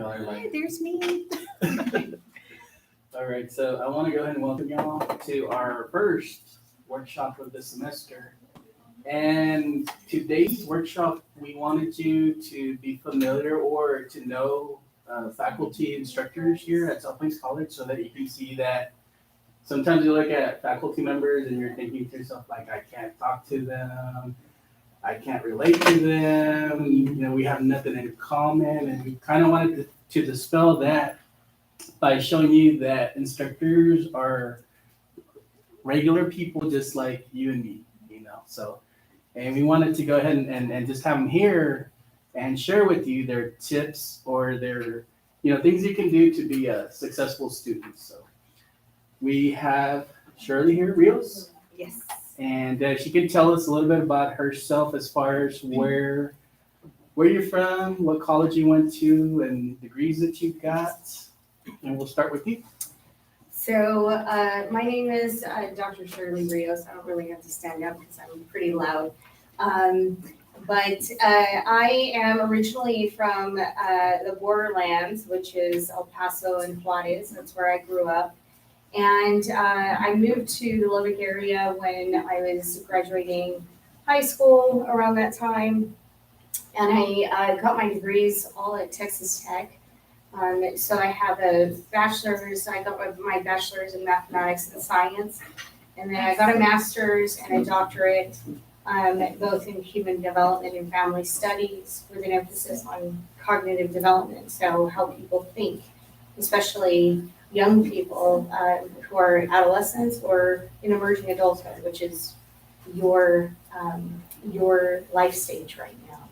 our Hi, life. there's me. All right, so I want to go ahead and welcome y'all to our first workshop of the semester. And today's workshop, we wanted you to be familiar or to know faculty instructors here at South Plains College so that you can see that sometimes you look at faculty members and you're thinking to yourself, like, I can't talk to them, I can't relate to them, we have nothing in common. And we kind of wanted to dispel that by showing you that instructors are regular people just like you and me, So, and we wanted to go ahead and just have them here and share with you their tips or their, things you can do to be a successful student. So we have Shirley here, Rios. Yes. And she can tell us a little bit about herself as far as where you're from, what college you went to, and degrees that you got. And we'll start with you. So my name is Dr. Shirley Rios. I don't really have to stand up because I'm pretty loud. But I am originally from the borderlands, which is El Paso and Juarez. That's where I grew up. And I moved to the Lubbock area when I was graduating high school around that time. And I got my degrees all at Texas Tech. So I have a bachelor's. I got my bachelor's in mathematics and science. And then I got a master's and a doctorate, both in human development and family studies with an emphasis on cognitive development. So how people think, especially young people who are adolescents or in emerging adulthood, which is your life stage right now.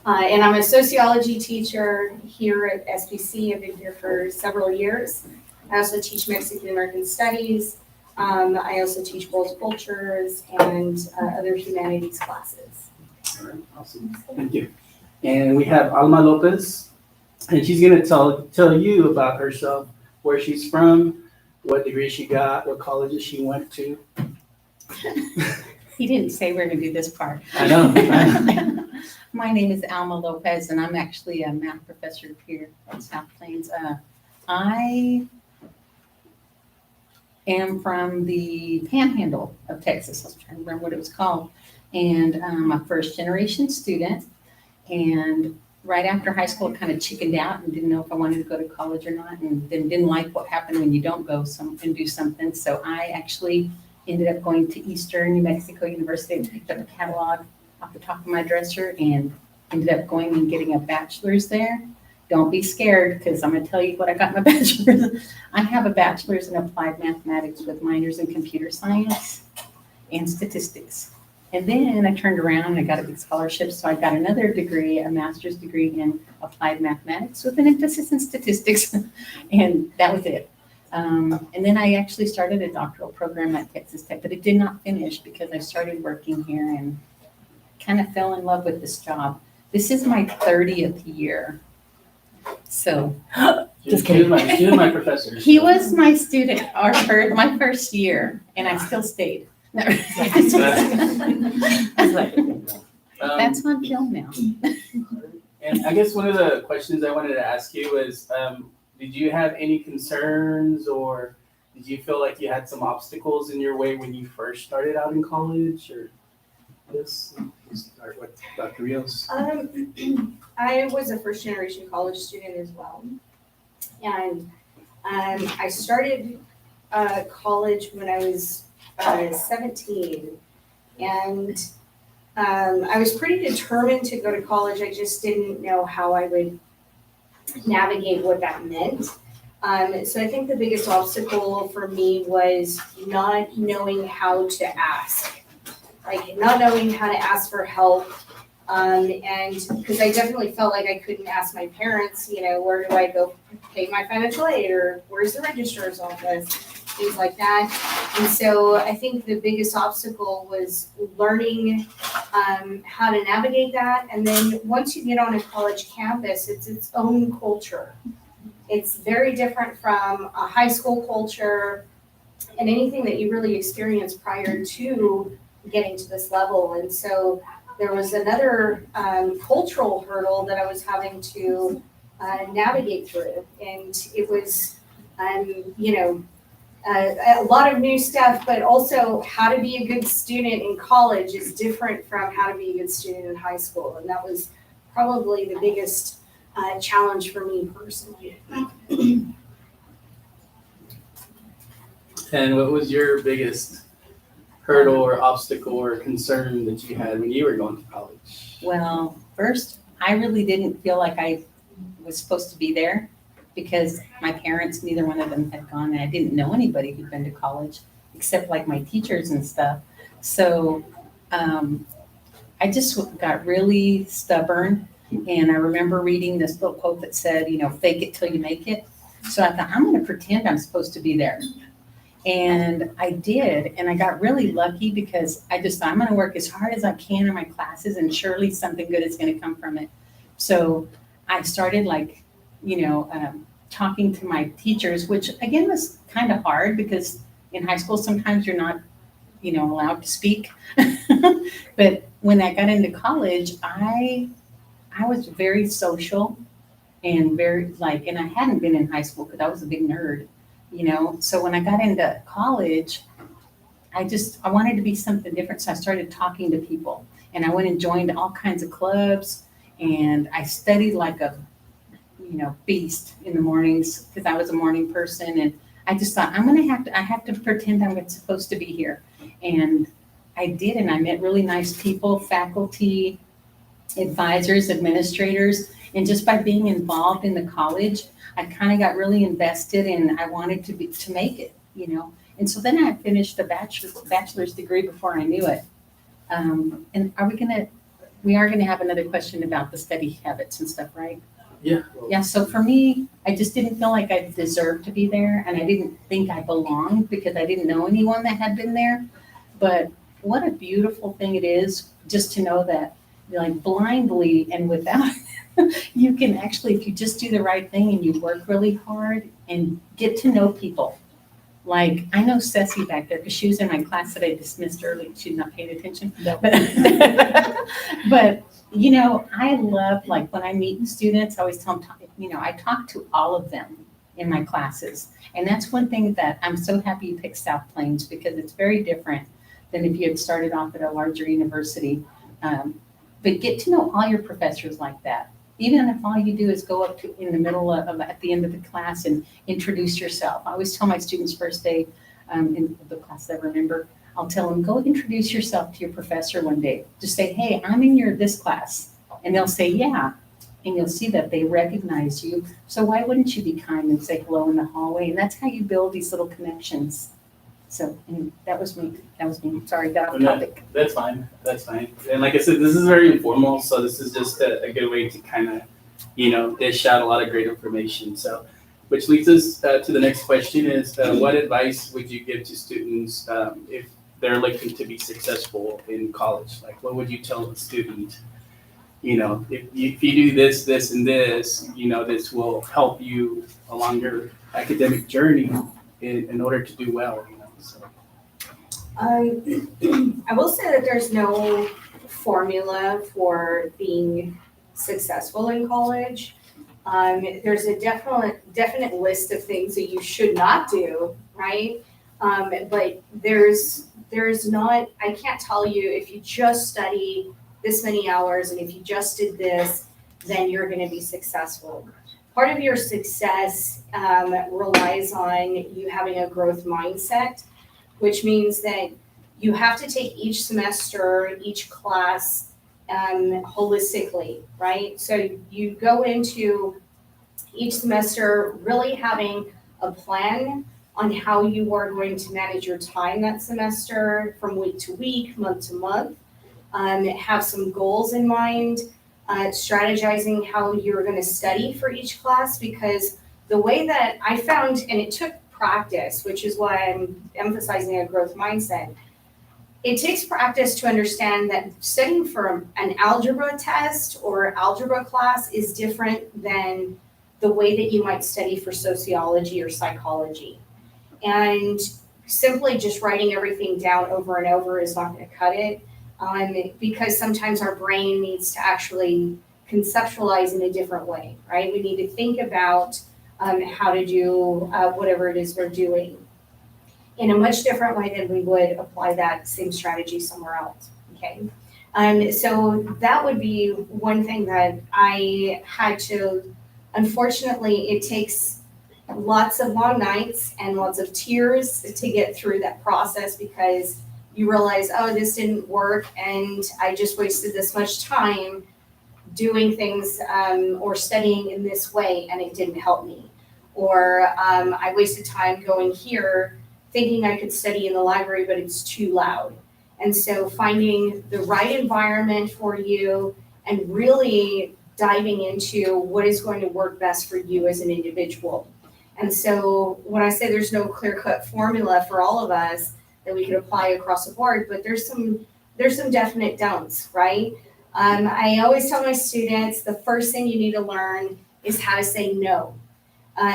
And I'm a sociology teacher here at SPC. I've been here for several years. I also teach Mexican American Studies. I also teach world cultures and other humanities classes. All right, awesome. Thank you. And we have Alma Lopez. And she's going to tell you about herself, where she's from, what degree she got, what colleges she went to. He didn't say we're going to do this part. I know. My name is Alma Lopez, and I'm actually a math professor here at South Plains. I am from the Panhandle of Texas. I was trying to remember what it was called. And I'm a first-generation student. And right after high school, I kind of chickened out and didn't know if I wanted to go to college or not, and then didn't like what happened when you don't go and do something. So I actually ended up going to Eastern New Mexico University and picked up a catalog off the top of my dresser and ended up going and getting a bachelor's there. Don't be scared, because I'm going to tell you what I got my bachelor's. I have a bachelor's in applied mathematics with minors in computer science and statistics. And then I turned around and I got a big scholarship, so I got another degree, a master's degree in applied mathematics with an emphasis in statistics, and that was it. And then I actually started a doctoral program at Texas Tech, but it did not finish because I started working here and kind of fell in love with this job. This is my 30th year. So, just kidding. She was my professor. He was my student, my first year, and I still stayed. That's on film now. And I guess one of the questions I wanted to ask you was, did you have any concerns, or did you feel like you had some obstacles in your way when you first started out in college, or this? Start with Dr. Rios. I was a first generation college student as well. And I started college when I was 17. And I was pretty determined to go to college. I just didn't know how I would navigate what that meant. So I think the biggest obstacle for me was not knowing how to ask. Like not knowing how to ask for help. And because I definitely felt like I couldn't ask my parents, where do I go pay my financial aid, or where's the registrar's office, things like that. And so I think the biggest obstacle was learning how to navigate that. And then once you get on a college campus, it's its own culture. It's very different from a high school culture and anything that you really experienced prior to getting to this level. And so there was another cultural hurdle that I was having to navigate through. And it was, a lot of new stuff, but also how to be a good student in college is different from how to be a good student in high school. And that was probably the biggest challenge for me personally. And what was your biggest hurdle or obstacle or concern that you had when you were going to college? Well, first, I really didn't feel like I was supposed to be there because my parents, neither one of them had gone, and I didn't know anybody who'd been to college except like my teachers and stuff. So I just got really stubborn, and I remember reading this little quote that said, fake it till you make it. So I thought, I'm going to pretend I'm supposed to be there. And I did, and I got really lucky because I just thought I'm going to work as hard as I can in my classes, and surely something good is going to come from it. So I started talking to my teachers, which again was kind of hard because in high school sometimes you're not, allowed to speak. But when I got into college, I was very social and very and I hadn't been in high school because I was a big nerd. So when I got into college, I wanted to be something different. So I started talking to people, and I went and joined all kinds of clubs, and I studied like a, beast in the mornings because I was a morning person. And I just thought I have to pretend I'm supposed to be here. And I did. And I met really nice people, faculty, advisors, administrators. And just by being involved in the college, I kind of got really invested, and I wanted to make it, And so then I finished a bachelor's degree before I knew it. And we are gonna have another question about the study habits and stuff, right? Yeah. Yeah. So for me, I just didn't feel like I deserved to be there, and I didn't think I belonged because I didn't know anyone that had been there. But what a beautiful thing it is just to know that, blindly and without. You can actually, if you just do the right thing and you work really hard and get to know people. Like, I know Ceci back there because she was in my class that I dismissed early. She's not paying attention. No. But I love, when I meet students, I always tell them, I talk to all of them in my classes. And that's one thing that I'm so happy you picked South Plains, because it's very different than if you had started off at a larger university. But get to know all your professors like that. Even if all you do is go up to in the middle of at the end of the class and introduce yourself. I always tell my students first day in the class I remember, I'll tell them, go introduce yourself to your professor one day. Just say, hey, I'm in this class. And they'll say, yeah. And you'll see that they recognize you. So why wouldn't you be kind and say hello in the hallway? And that's how you build these little connections. So that was me. Sorry, got off topic. That's fine. And like I said, this is very informal, so this is just a good way to kind of, dish out a lot of great information. So, which leads us to the next question is, what advice would you give to students if they're looking to be successful in college? Like, what would you tell the student? If you do this, this, and this, this will help you along your academic journey in order to do well. So. I will say that there's no formula for being successful in college. There's a definite list of things that you should not do, right? But there's not, I can't tell you if you just study this many hours and if you just did this, then you're going to be successful. Part of your success relies on you having a growth mindset, which means that you have to take each semester, each class holistically, right? So you go into each semester really having a plan on how you are going to manage your time that semester from week to week, month to month. Have some goals in mind, strategizing how you're going to study for each class, because the way that I found, and it took practice, which is why I'm emphasizing a growth mindset. It takes practice to understand that studying for an algebra test or algebra class is different than the way that you might study for sociology or psychology. And simply just writing everything down over and over is not going to cut it, because sometimes our brain needs to actually conceptualize in a different way, right? We need to think about how to do whatever it is we're doing in a much different way than we would apply that same strategy somewhere else, okay? So that would be one thing that I had to, unfortunately, it takes lots of long nights and lots of tears to get through that process, because you realize, oh, this didn't work and I just wasted this much time doing things or studying in this way and it didn't help me. Or I wasted time going here thinking I could study in the library, but it's too loud. And so finding the right environment for you and really diving into what is going to work best for you as an individual. And so when I say there's no clear-cut formula for all of us that we could apply across the board, but there's some definite don'ts, right? I always tell my students the first thing you need to learn is how to say no.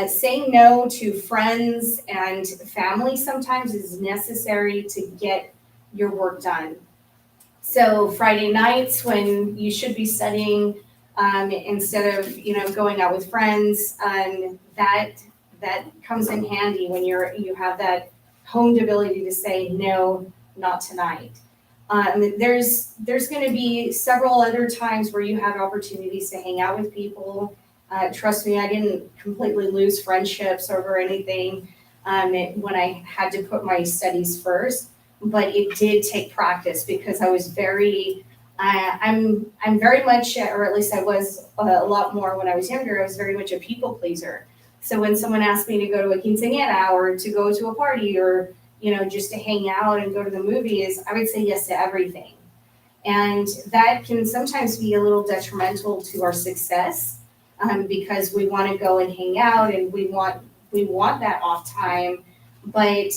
Saying no to friends and family sometimes is necessary to get your work done. So Friday nights when you should be studying, instead of going out with friends, that comes in handy when you have that honed ability to say no, not tonight. There's going to be several other times where you have opportunities to hang out with people. Trust me, I didn't completely lose friendships over anything when I had to put my studies first, but it did take practice because I was I'm very much, or at least I was a lot more when I was younger, I was very much a people pleaser. So when someone asked me to go to a quinceañera or to go to a party or just to hang out and go to the movies, I would say yes to everything. And that can sometimes be a little detrimental to our success because we want to go and hang out and we want that off time, but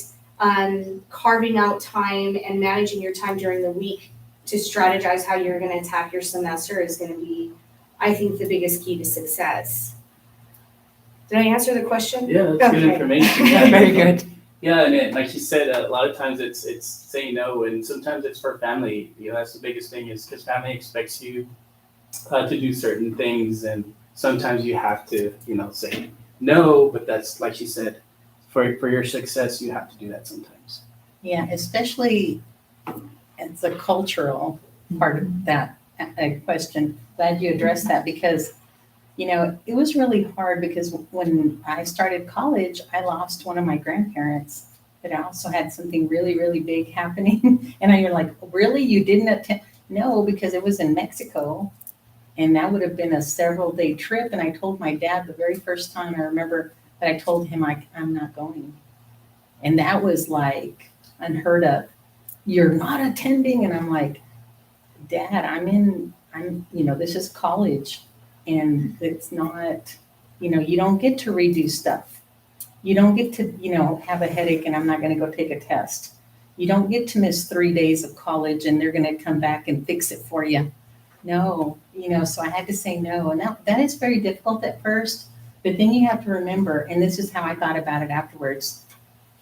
carving out time and managing your time during the week to strategize how you're going to attack your semester is going to be, I think, the biggest key to success. Did I answer the question? Yeah, that's good Okay. information. Yeah, very good. Yeah, and like you said, a lot of times it's saying no, and sometimes it's for family. That's the biggest thing is because family expects you to do certain things, and sometimes you have to, say no. But that's like she said, for your success, you have to do that sometimes. Yeah, especially it's a cultural part of that question. Glad you addressed that because, it was really hard because when I started college, I lost one of my grandparents, but I also had something really, really big happening. And you're like, really? You didn't attend? No, because it was in Mexico. And that would have been a several-day trip. And I told my dad the very first time I remember that I told him I'm not going. And that was like unheard of. You're not attending. And I'm like, Dad, this is college. And it's not, you don't get to redo stuff. You don't get to, have a headache and I'm not going to go take a test. You don't get to miss 3 days of college and they're going to come back and fix it for you. No, so I had to say no. And that is very difficult at first, but then you have to remember, and this is how I thought about it afterwards.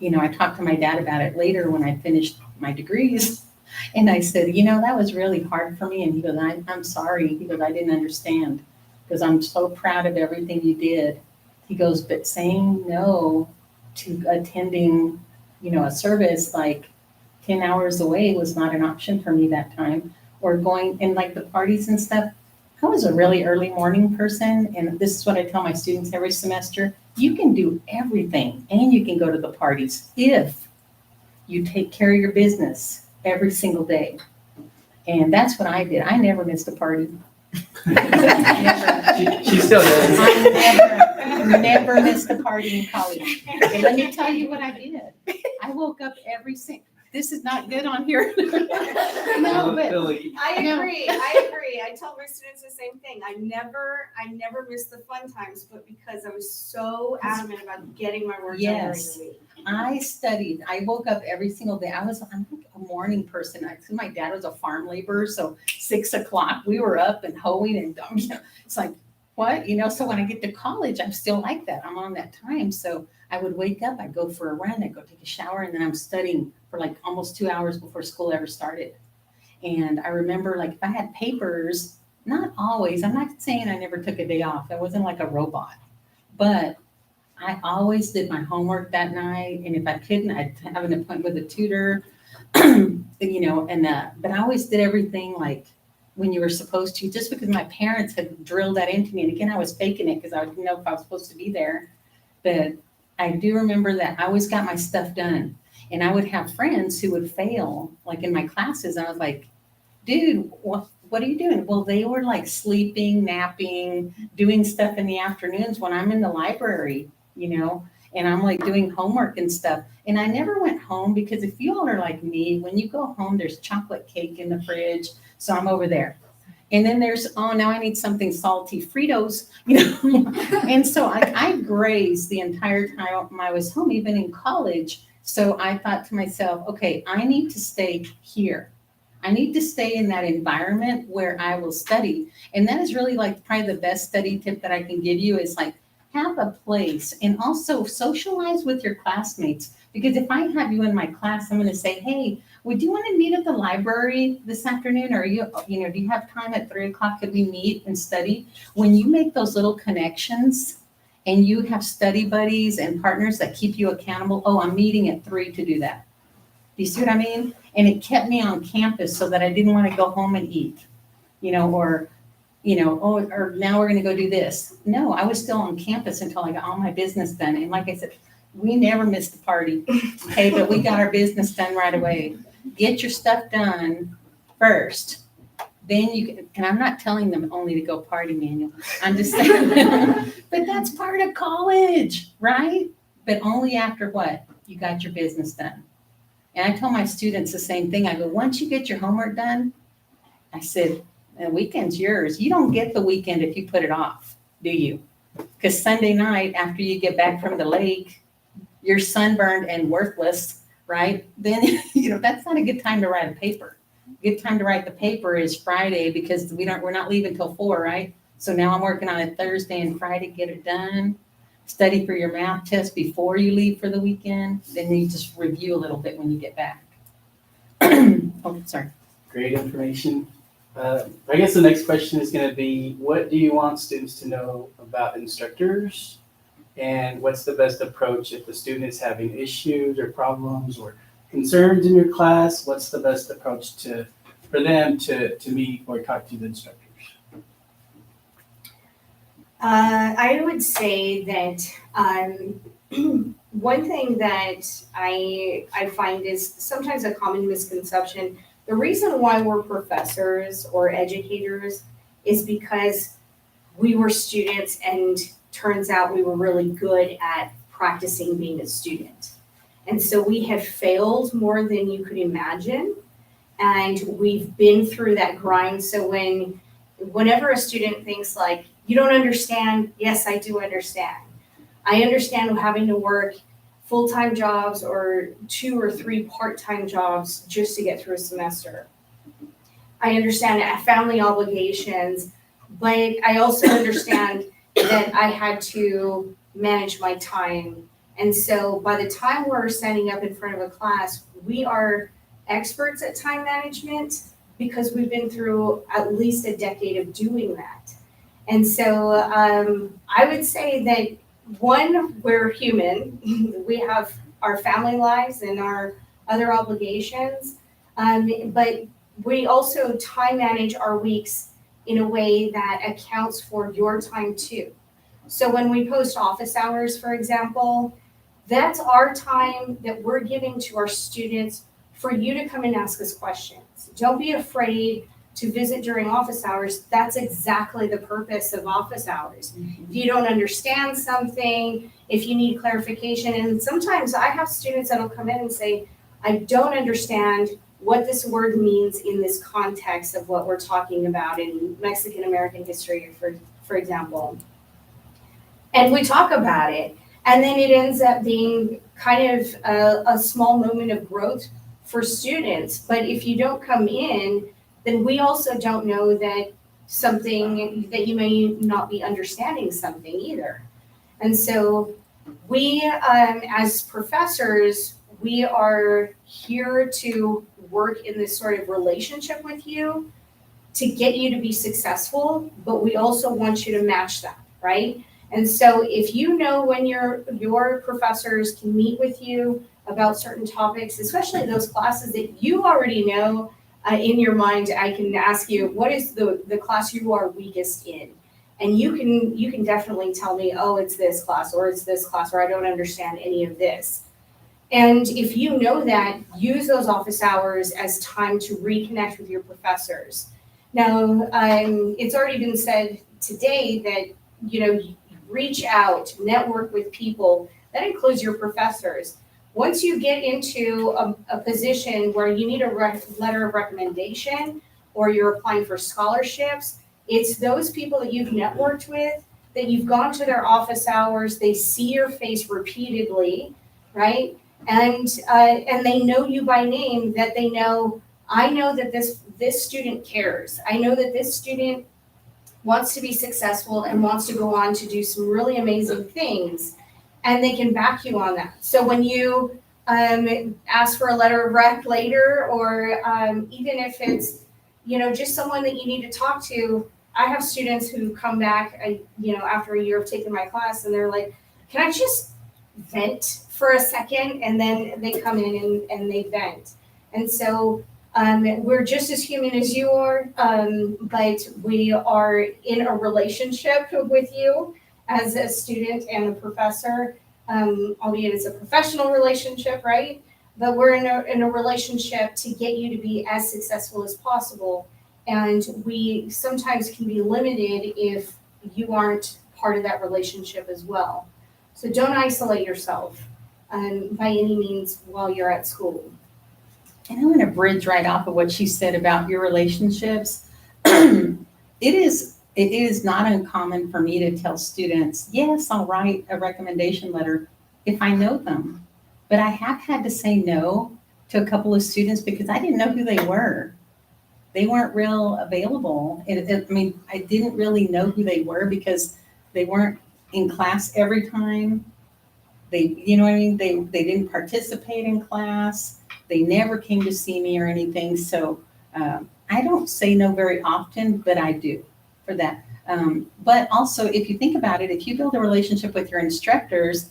I talked to my dad about it later when I finished my degrees. And I said, that was really hard for me. And he goes, I'm sorry. He goes, I didn't understand because I'm so proud of everything you did. He goes, but saying no to attending, a service like 10 hours away was not an option for me that time. Or going in like the parties and stuff. I was a really early morning person. And this is what I tell my students every semester. You can do everything and you can go to the parties if you take care of your business every single day. And that's what I did. I never missed a party. She still does. I never missed a party in college. And let me tell you what I did. I woke up every single. This is not good on here. No, but I agree. I tell my students the same thing. I never missed the fun times, but because I was so adamant about getting my work done during the week. I studied. I woke up every single day. I'm like a morning person. My dad was a farm laborer, so 6 o'clock we were up and hoeing and it's like what So when I get to college, I'm still like that. I'm on that time, so I would wake up. I'd go for a run. I'd go take a shower, and then I'm studying for like almost 2 hours before school ever started. And I remember, like, if I had papers, not always. I'm not saying I never took a day off. I wasn't like a robot, but I always did my homework that night. And if I couldn't, I'd have an appointment with a tutor, but I always did everything like when you were supposed to, just because my parents had drilled that into me. And again, I was faking it because I didn't know if I was supposed to be there. But I do remember that I always got my stuff done. And I would have friends who would fail, like in my classes. And I was like, dude, what are you doing? Well, they were like sleeping, napping, doing stuff in the afternoons when I'm in the library, and I'm like doing homework and stuff. And I never went home because if you all are like me, when you go home, there's chocolate cake in the fridge. So I'm over there. And then there's, oh, now I need something salty, Fritos, And so I grazed the entire time I was home, even in college. So I thought to myself, okay, I need to stay here. I need to stay in that environment where I will study. And that is really like probably the best study tip that I can give you is like have a place and also socialize with your classmates. Because if I have you in my class, I'm going to say, hey, would you want to meet at the library this afternoon? Or do you have time at 3:00? Could we meet and study? When you make those little connections and you have study buddies and partners that keep you accountable, oh, I'm meeting at 3 to do that. Do you see what I mean? And it kept me on campus so that I didn't want to go home and eat, or now we're going to go do this. No, I was still on campus until I got all my business done. And like I said, we never missed the party. Okay, but we got our business done right away. Get your stuff done first. Then you can, and I'm not telling them only to go party, Manuel. I'm just saying, but that's part of college, right? But only after what? You got your business done. And I tell my students the same thing. I go, once you get your homework done, I said, the weekend's yours. You don't get the weekend if you put it off, do you? Because Sunday night, after you get back from the lake, you're sunburned and worthless, right? Then, that's not a good time to write a paper. Good time to write the paper is Friday because we're not leaving till 4, right? So now I'm working on it Thursday and Friday, get it done. Study for your math test before you leave for the weekend. Then you just review a little bit when you get back. Oh, sorry. Great information. I guess the next question is going to be, what do you want students to know about instructors? And what's the best approach if the student is having issues or problems or concerns in your class? What's the best approach for them to meet or talk to the instructors? I would say that one thing that I find is sometimes a common misconception. The reason why we're professors or educators is because we were students and turns out we were really good at practicing being a student. And so we have failed more than you could imagine. And we've been through that grind. So whenever a student thinks like, you don't understand, yes, I do understand. I understand having to work full-time jobs or 2 or 3 part-time jobs just to get through a semester. I understand family obligations, but I also understand that I had to manage my time. And so by the time we're standing up in front of a class, we are experts at time management because we've been through at least a decade of doing that. And so I would say that one, we're human. We have our family lives and our other obligations, but we also time manage our weeks in a way that accounts for your time too. So when we post office hours, for example, that's our time that we're giving to our students for you to come and ask us questions. Don't be afraid to visit during office hours. That's exactly the purpose of office hours. Mm-hmm. If you don't understand something, if you need clarification, and sometimes I have students that'll come in and say, I don't understand what this word means in this context of what we're talking about in Mexican American history, for example. And we talk about it, and then it ends up being kind of a small moment of growth for students. But if you don't come in, then we also don't know that you may not be understanding something either. And so we, as professors, we are here to work in this sort of relationship with you to get you to be successful, but we also want you to match that, right? And so if you know when your professors can meet with you about certain topics, especially those classes that you already know in your mind, I can ask you, what is the class you are weakest in? And you can definitely tell me, oh, it's this class, or it's this class, or I don't understand any of this. And if you know that, use those office hours as time to reconnect with your professors. Now, it's already been said today that, reach out, network with people. That includes your professors. Once you get into a position where you need a letter of recommendation or you're applying for scholarships, it's those people that you've networked with, that you've gone to their office hours, they see your face repeatedly, right? And they know you by name, that they know, I know that this student cares. I know that this student wants to be successful and wants to go on to do some really amazing things, and they can back you on that. So when you ask for a letter of rec later, or even if it's, just someone that you need to talk to, I have students who come back, after a year of taking my class, and they're like, can I just vent for a second? And then they come in and they vent. And so we're just as human as you are, but we are in a relationship with you as a student and a professor, albeit it's a professional relationship, right? But we're in a relationship to get you to be as successful as possible. And we sometimes can be limited if you aren't part of that relationship as well. So don't isolate yourself by any means while you're at school. And I'm going to bridge right off of what she said about your relationships. It is not uncommon for me to tell students, yes, I'll write a recommendation letter if I know them. But I have had to say no to a couple of students because I didn't know who they were. They weren't real available. I didn't really know who they were because they weren't in class every time. They didn't participate in class. They never came to see me or anything. So I don't say no very often, but I do for that. But also, if you think about it, if you build a relationship with your instructors,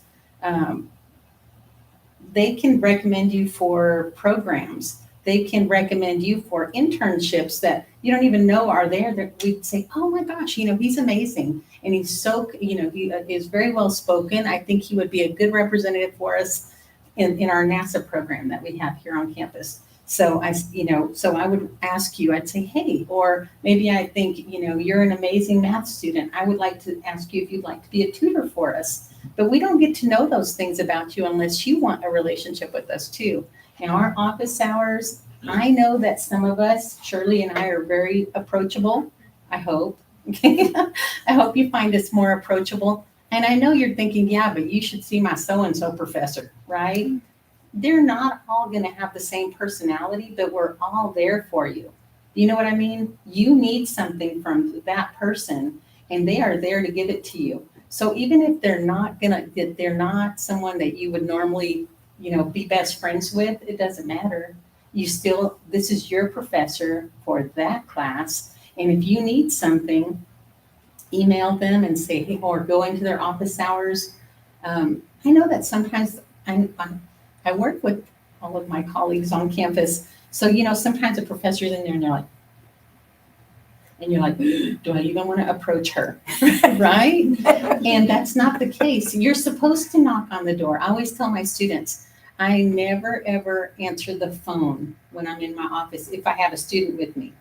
they can recommend you for programs. They can recommend you for internships that you don't even know are there. That we'd say, oh my gosh, he's amazing. And he's so, he is very well spoken. I think he would be a good representative for us in our NASA program that we have here on campus. So I would ask you, I'd say, hey, or maybe I think, you're an amazing math student. I would like to ask you if you'd like to be a tutor for us. But we don't get to know those things about you unless you want a relationship with us too. Now, our office hours, I know that some of us, Shirley and I, are very approachable, I hope. I hope you find us more approachable. And I know you're thinking, yeah, but you should see my so-and-so professor, right? They're not all going to have the same personality, but we're all there for you. You know what I mean? You need something from that person, and they are there to give it to you. So even if they're not someone that you would normally, be best friends with, it doesn't matter. This is your professor for that class. And if you need something, email them and say, hey, or go into their office hours. I know that sometimes I work with all of my colleagues on campus. So, sometimes a professor's in there and you're like, do I even want to approach her? Right? And that's not the case. You're supposed to knock on the door. I always tell my students, I never, ever answer the phone when I'm in my office if I have a student with me.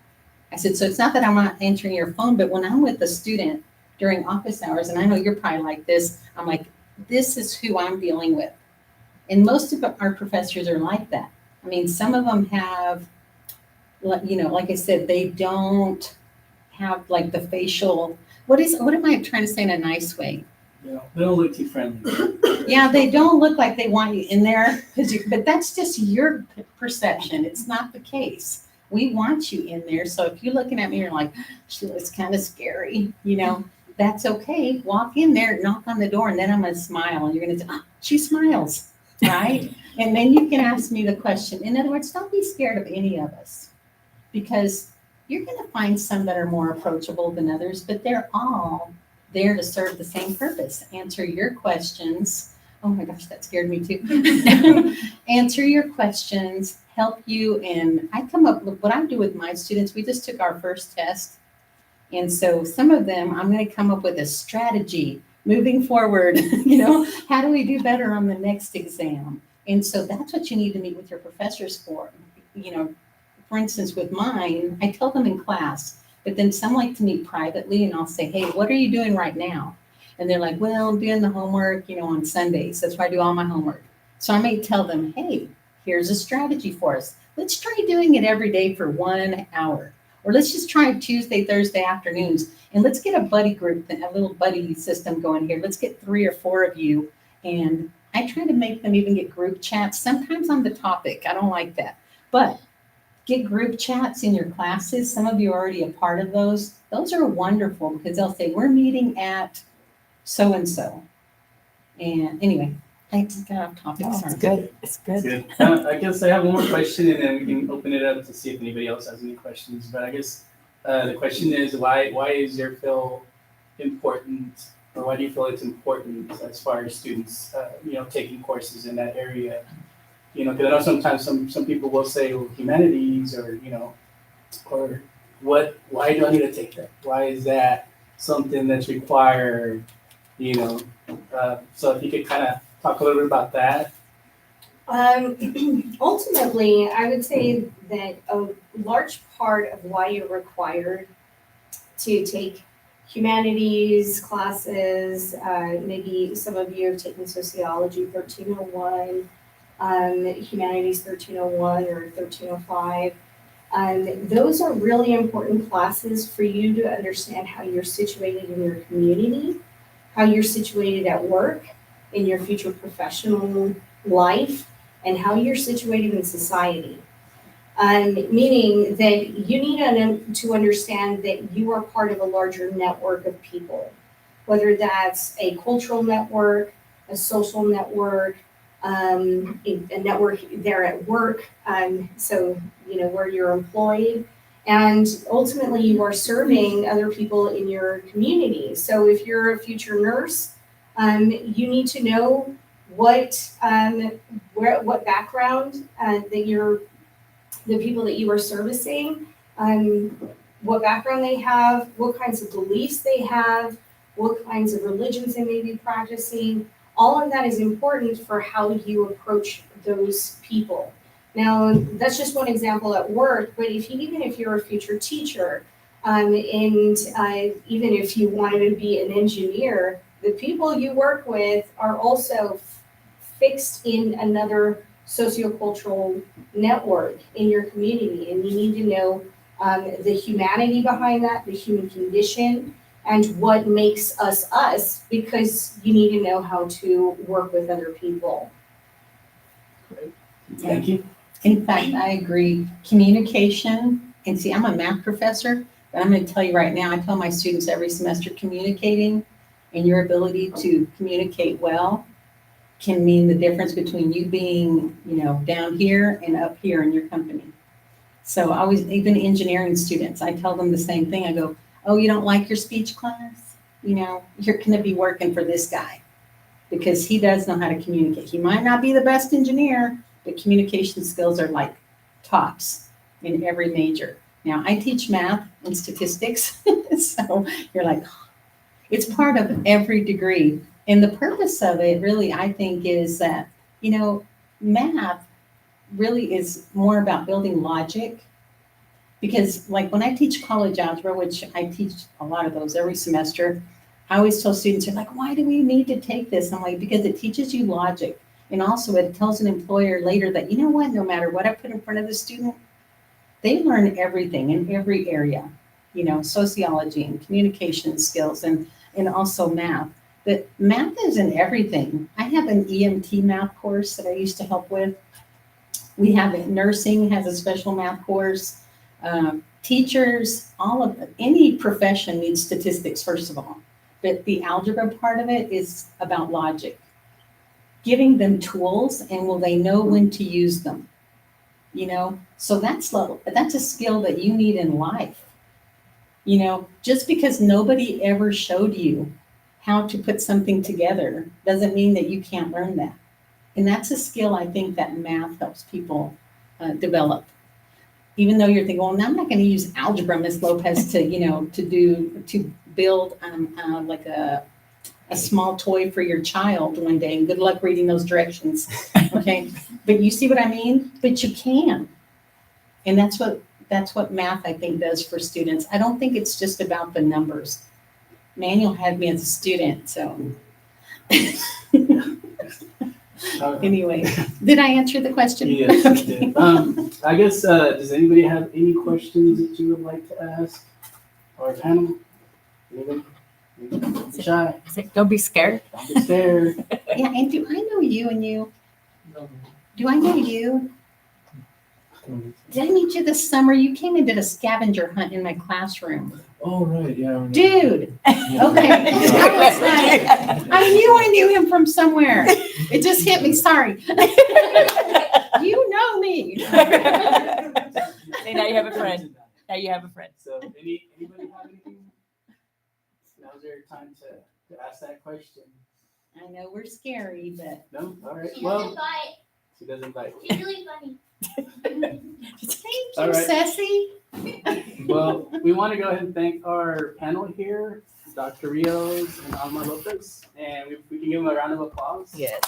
I said, so it's not that I'm not answering your phone, but when I'm with a student during office hours, and I know you're probably like this, I'm like, this is who I'm dealing with. And most of our professors are like that. I mean, some of them have, like I said, they don't have like the facial, what am I trying to say in a nice way? Yeah, they don't look too friendly. Yeah, they don't look like they want you in there, but that's just your perception. It's not the case. We want you in there. So if you're looking at me, you're like, she looks kind of scary, that's okay. Walk in there, knock on the door, and then I'm going to smile. And you're going to say, oh, she smiles, right? And then you can ask me the question. In other words, don't be scared of any of us, because you're going to find some that are more approachable than others, but they're all there to serve the same purpose. Answer your questions. Oh my gosh, that scared me too. Answer your questions, help you. And I come up with what I do with my students. We just took our first test. And so some of them, I'm going to come up with a strategy moving forward. How do we do better on the next exam? And so that's what you need to meet with your professors for. For instance, with mine, I tell them in class, but then some like to meet privately, and I'll say, hey, what are you doing right now? And they're like, well, I'm doing the homework, on Sundays. That's where I do all my homework. So I may tell them, hey, here's a strategy for us. Let's try doing it every day for 1 hour. Or let's just try Tuesday, Thursday afternoons, and let's get a buddy group, a little buddy system going here. Let's get 3 or 4 of you. And I try to make them even get group chats, sometimes on the topic. I don't like that. But get group chats in your classes. Some of you are already a part of those. Those are wonderful because they'll say, we're meeting at so-and-so. And anyway, I just got off topic. No, Sorry. it's good. It's good. Good. I guess I have one more question, and then we can open it up to see if anybody else has any questions. But I guess the question is, why is your field important, or why do you feel it's important as far as students, taking courses in that area? Because I know sometimes some people will say, well, humanities, or or why do I need to take that? Why is that something that's required? So if you could kind of talk a little bit about that. Ultimately, I would say that a large part of why you're required to take humanities classes, maybe some of you have taken sociology 1301, humanities 1301 or 1305. Those are really important classes for you to understand how you're situated in your community, how you're situated at work, in your future professional life, and how you're situated in society. Meaning that you need to understand that you are part of a larger network of people, whether that's a cultural network, a social network, a network there at work, so where you're employed, and ultimately you are serving other people in your community. So if you're a future nurse, you need to know what background that the people that you are servicing, what background they have, what kinds of beliefs they have, what kinds of religions they may be practicing. All of that is important for how you approach those people. Now, that's just one example at work, but even if you're a future teacher, and even if you wanted to be an engineer, the people you work with are also fixed in another sociocultural network in your community, and you need to know the humanity behind that, the human condition, and what makes us us, because you need to know how to work with other people. Great. Thank you. In fact, I agree. Communication, and see, I'm a math professor, but I'm going to tell you right now, I tell my students every semester, communicating and your ability to communicate well can mean the difference between you being, down here and up here in your company. So even engineering students, I tell them the same thing. I go, oh, you don't like your speech class? You're going to be working for this guy because he does know how to communicate. He might not be the best engineer, but communication skills are like tops in every major. Now, I teach math and statistics, so you're like, it's part of every degree. And the purpose of it really, I think, is that, math really is more about building logic. Because like when I teach college algebra, which I teach a lot of those every semester, I always tell students, they're like, why do we need to take this? I'm like, because it teaches you logic. And also it tells an employer later that, no matter what I put in front of the student, they learn everything in every area, sociology and communication skills and also math. But math is in everything. I have an EMT math course that I used to help with. We have nursing has a special math course. Teachers, any profession needs statistics, first of all. But the algebra part of it is about logic. Giving them tools, and will they know when to use them? So that's a skill that you need in life. Just because nobody ever showed you how to put something together doesn't mean that you can't learn that. And that's a skill I think that math helps people develop. Even though you're thinking, well, now I'm not going to use algebra, Miss Lopez, to build like a small toy for your child one day. And good luck reading those directions. Okay, but you see what I mean? But you can, and that's what math I think does for students. I don't think it's just about the numbers. Manuel had me as a student, so. Anyway, did I answer the question? Yes, you did. I guess, does anybody have any questions that you would like to ask our panel? Anybody? Don't be shy. Don't be scared. Don't be scared. Yeah, and do I know you and you? Do I know you? Did I meet you this summer? You came and did a scavenger hunt in my classroom. Oh, right, yeah. Dude, okay. I knew him from somewhere. It just hit me, sorry. You know me. See, now you have a friend. Now you have a friend. So, anybody have anything? Now's your time to ask that question. I know we're scary, but. No? All right. She Well, doesn't bite. she doesn't bite. She's really funny. Thank All you, right. Ceci. Well, we want to go ahead and thank our panel here, Dr. Rios and Alma Lopez, and we can give them a round of applause. Yes.